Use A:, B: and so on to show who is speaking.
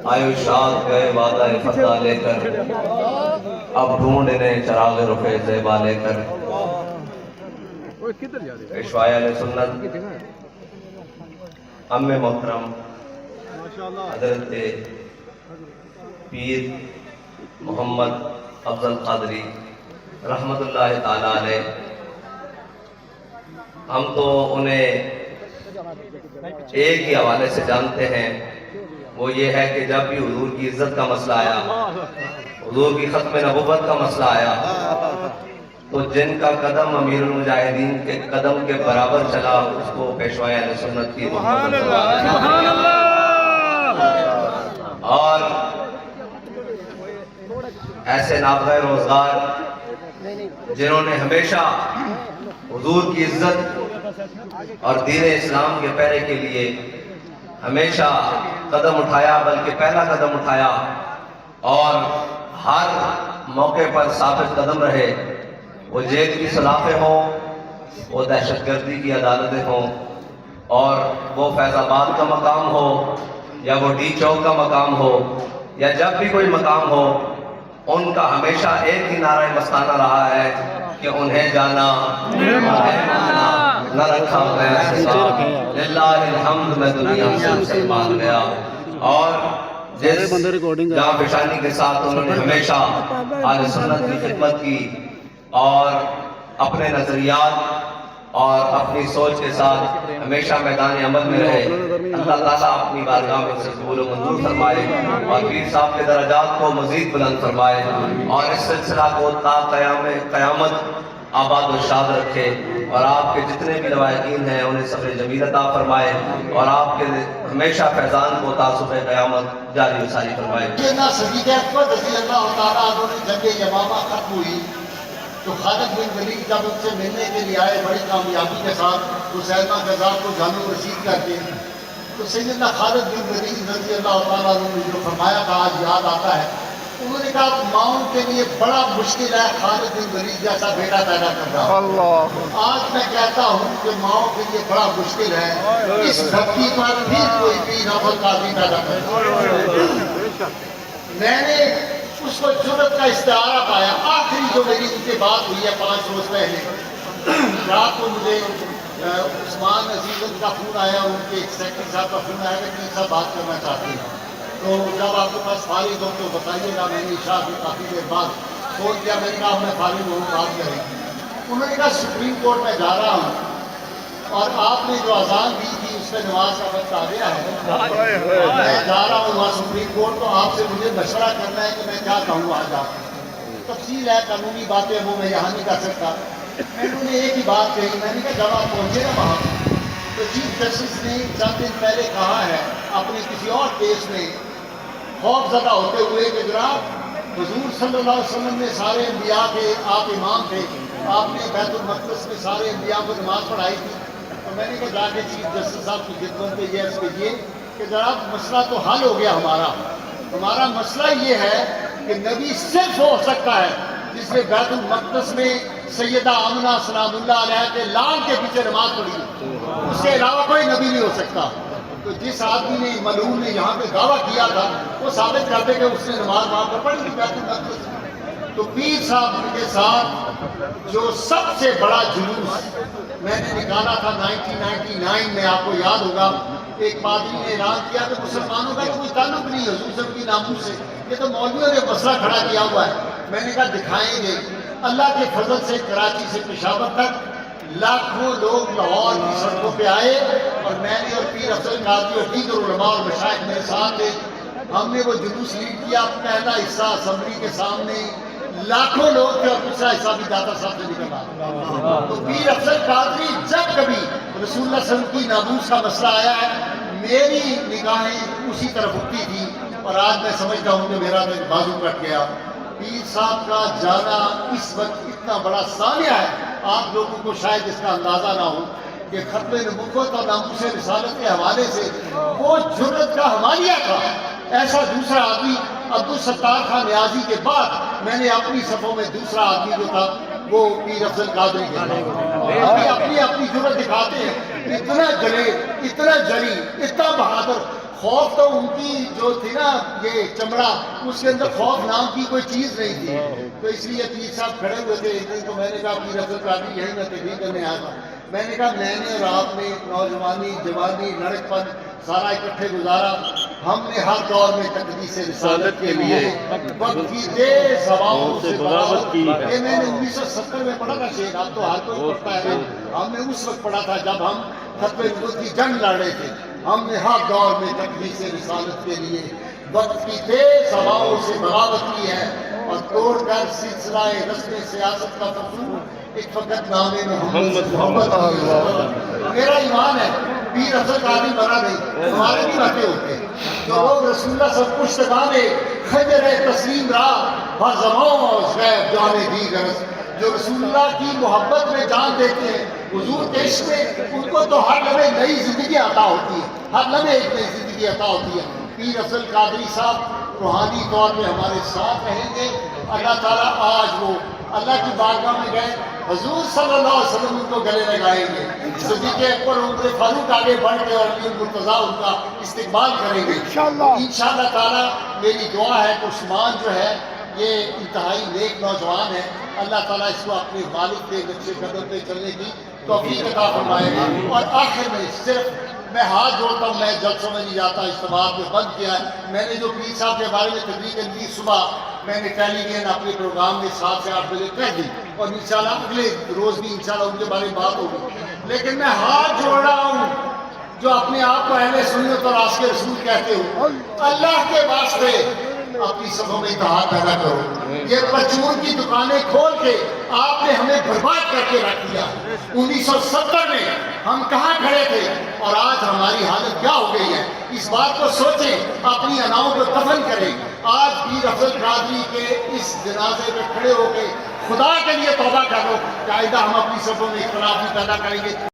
A: آیوشات گئے وعدہ فتح لے کر، اب ڈھونڈنے چراغ رخ زیبا لے کر۔ پیشوائے علیہ سنت ام محترم حضرت پیر محمد افضل قادری رحمت اللہ تعالیٰ علیہ، ہم تو انہیں ایک ہی حوالے سے جانتے ہیں، وہ یہ ہے کہ جب بھی حضور کی عزت کا مسئلہ آیا، حضور کی ختم نبوت کا مسئلہ آیا، تو جن کا قدم امیر المجاہدین کے قدم کے برابر چلا، اس کو پیشوائے اہل سنت کی محبت
B: سبحان اللہ۔
A: اور ایسے نابغہ روزگار جنہوں نے ہمیشہ حضور کی عزت اور دین اسلام کے پہرے کے لیے ہمیشہ قدم اٹھایا، بلکہ پہلا قدم اٹھایا، اور ہر موقع پر ثابت قدم رہے، وہ جیل کی سلاخیں ہوں، وہ دہشت گردی کی عدالتیں ہوں، اور وہ فیض آباد کا مقام ہو یا وہ ڈی چوک کا مقام ہو، یا جب بھی کوئی مقام ہو، ان کا ہمیشہ ایک ہی نعرہ مستانہ رہا ہے کہ انہیں جانا انہیں مانا، نہ رکھا غیر حساب، للہ الحمد میں دنیا سے مسلمان گیا۔ اور جس جہاں پیشانی کے ساتھ انہوں نے ہمیشہ اہل سنت کی خدمت کی اور اپنے نظریات اور اپنی سوچ کے ساتھ ہمیشہ میدان عمل میں رہے، اللہ تعالیٰ اپنی بارگاہ میں سے قبول و منظور فرمائے اور پیر صاحب کے درجات کو مزید بلند فرمائے، اور اس سلسلہ کو تا قیامت آباد و شاد رکھے، اور آپ کے جتنے بھی لوائقین ہیں انہیں صبر جمیل عطا فرمائے، اور آپ کے ہمیشہ فیضان کو تا صبح قیامت جاری و ساری فرمائے۔
C: صدیق اکبر رضی اللہ تعالیٰ عنہ نے جنگ یمامہ ختم ہوئی تو خالد بن ولید جب ان سے ملنے کے لیے آئے بڑی کامیابی کے ساتھ مسیلمہ کذاب کو جانو رسید کر کے، تو سیدنا خالد بن ولید رضی اللہ تعالیٰ عنہ نے جو فرمایا تھا آج یاد آتا ہے، انہوں نے کہا ماؤں کے لیے بڑا مشکل ہے خالد بن ولید جیسا بیٹا پیدا کرنا۔ آج میں کہتا ہوں کہ ماؤں کے لیے بڑا مشکل ہے اس دھرتی پر بھی کوئی پیر افضل قادری پیدا کرنا۔ میں نے اس کو جرت کا استعارہ پایا، آخری جو میری ان سے بات ہوئی ہے 5 روز پہلے، رات کو مجھے عثمان عزیز کا فون آیا، ان کے ایک سیکٹری صاحب کا فون آیا کہ کس صاحب بات کرنا چاہتے ہیں، تو جب آپ کے پاس فارغ ہو تو بتائیے گا۔ میں نے عشاء کی کافی دیر بعد فون کیا، میں نے کہا میں فارغ ہوں بات کریں گے۔ انہوں نے کہا سپریم کورٹ میں جا رہا ہوں اور آپ نے جو اذان دی تھی اس میں نماز کا وقت آ گیا ہے، میں جا رہا ہوں وہاں سپریم کورٹ، تو آپ سے مجھے مشورہ کرنا ہے کہ میں کیا کہوں آج آپ کو۔ تفصیل ہے، قانونی باتیں وہ میں یہاں نہیں کر سکتا۔ انہوں نے ایک ہی بات کہی، میں نے کہا جب آپ پہنچے نا وہاں تو چیف جسٹس نے چند دن پہلے کہا ہے اپنے کسی اور کیس میں خوف زدہ ہوتے ہوئے کہ جناب حضور صلی اللہ علیہ وسلم نے سارے انبیاء کے، آپ امام تھے، آپ نے بیت المقدس میں سارے انبیاء کو نماز پڑھائی تھی، تو میں نے کہا جا کے چیف جسٹس صاحب کی خدمت میں یہ عرض کیجیے کہ جناب مسئلہ تو حل ہو گیا ہمارا مسئلہ یہ ہے کہ نبی صرف ہو سکتا ہے جس نے بیت المقدس میں سیدہ آمنہ سلام اللہ علیہ کے لال کے پیچھے نماز پڑھی، اس کے علاوہ کوئی نبی نہیں ہو سکتا۔ تو جس آدمی نے ملعون نے یہاں پہ دعویٰ کیا تھا وہ ثابت کر دے کہ اس نے نماز وہاں پر پڑھی تھی بیت المقدس میں۔ تو پیر صاحب کے ساتھ جو سب سے بڑا جلوس میں نے نکالا تھا 1999 میں، آپ کو یاد ہوگا، ایک پادری نے اعلان کیا کہ مسلمانوں کا کوئی تعلق نہیں حضور صلی اللہ علیہ وسلم کی ناموس سے، یہ تو مولویوں نے مسئلہ کھڑا کیا ہوا ہے۔ میں نے کہا دکھائیں گے۔ اللہ کے فضل سے کراچی سے پشاور تک لاکھوں لوگ لاہور کی سڑکوں پہ آئے، اور میں نے اور پیر افضل قادری اور دیگر علماء اور مشائخ میرے ساتھ تھے، ہم نے وہ جلوس لیڈ کیا۔ پہلا حصہ اسمبلی کے سامنے لاکھوں لوگ تھے اور دوسرا حصہ بھی داتا صاحب سے نکلا۔ تو پیر افضل قادری جب کبھی رسول اللہ صلی اللہ علیہ وسلم کی ناموس کا مسئلہ آیا ہے، میری نگاہیں اسی طرف اٹھتی تھی، اور آج میں سمجھتا ہوں کہ میرا بازو کٹ گیا۔ پیر صاحب کا جانا اس وقت اتنا بڑا سانحہ ہے، آپ لوگوں کو شاید اس کا اندازہ نہ ہو کہ ختم نبوت اور ناموس رسالت کے حوالے سے وہ جرت کا حوالیہ تھا۔ ایسا دوسرا آدمی عبدالستار خان نیازی کے بعد میں نے اپنی صفوں میں دوسرا آدمی جو تھا وہ پیر افضل قادری کے اپنی جرت دکھاتے ہیں، اتنا جلے، اتنا جری، اتنا بہادر، خوف تو ان کی جو تھی نا یہ چمڑا، اس کے اندر خوف نام کی کوئی چیز نہیں تھی. تو اس لیے پیر صاحب کھڑے ہوئے تھے ایک دن، تو میں نے کہا پیر افضل قادری یہی میں تقریر کرنے آیا تھا. میں نے کہا میں نے اور آپ نے نوجوانی، جوانی، لڑک پن سارا اکٹھے گزارا. ہم نے ہر دور میں تقدیس رسالت کے لیے وقت کی تیز ہواؤں سے بغاوت کی. یہ میں نے 1970 میں پڑھا تھا شعر، اب تو ہر کوئی پڑھتا ہے. ہم نے اس وقت پڑھا تھا جب ہم ختم وجود کی جنگ لڑ رہے تھے. ہم نے ہر دور میں تقدیس رسالت کے لیے وقت کی تیز ہواؤں سے بغاوت کی ہے، اور توڑ کر سلسلہ رسم سیاست کا فصول ایک فقط نام محمد کی. میرا ایمان ہے پیر افضل قادری بنا نہیں، ہمارے بھی باتیں ہوتے ہیں. جو لوگ رسول اللہ سب پشتبانے خجر تسلیم رہا بازماؤ غیب جانے دی غرض. جو رسول اللہ کی محبت میں جان دیتے ہیں، حضور کے عشق میں، ان کو تو ہر لمحے نئی زندگی عطا ہوتی ہے، ہر لمحے ایک نئی زندگی عطا ہوتی ہے. پیر افضل قادری صاحب روحانی طور پہ ہمارے ساتھ رہیں گے. اللہ تعالیٰ آج وہ اللہ کی بارگاہ میں گئے، حضور صلی اللہ علیہ وسلم ان کو گلے لگائیں گے. صدیق اکبر عمر فاروق آگے بڑھ کے اور علی مرتضیٰ ان کا استقبال کریں گے انشاءاللہ تعالیٰ. میری دعا ہے کہ عثمان جو ہے یہ انتہائی نیک نوجوان ہے، اللہ تعالیٰ اس کو اپنے والد کے نقش قدم پہ چلنے کی توفیق عطا فرمائے گا. اور آخر میں صرف میں ہاتھ جوڑتا ہوں، میں جلسوں میں نہیں جاتا، اجتماع میں بند کیا ہے. میں نے جو پیر صاحب کے بارے میں تقریر کی صبح، میں نے ٹیلی ویژن اپنے پروگرام میں 7 سے 8 بجے کر دی، اور انشاءاللہ اگلے روز بھی انشاءاللہ ان کے بارے میں بات ہوگی. لیکن میں ہاتھ جوڑ رہا ہوں جو اپنے آپ کو اہل سنت اور عاشق رسول کہتے ہو، اللہ کے واسطے اپنی صفوں میں اتحاد پیدا کرو. یہ پرچون کی دکانیں کھول کے آپ نے ہمیں برباد کر کے رکھ دیا. 1970 میں ہم کہاں کھڑے تھے اور آج ہماری حالت کیا ہو گئی ہے. اس بات کو سوچیں، اپنی اناؤں کو دفن کریں. آج پیر افضل قادری کے اس جنازے میں کھڑے ہو کے خدا کے لیے توبہ کرو کہ آئندہ ہم اپنی صفوں میں اختلاف نہیں پیدا کریں گے.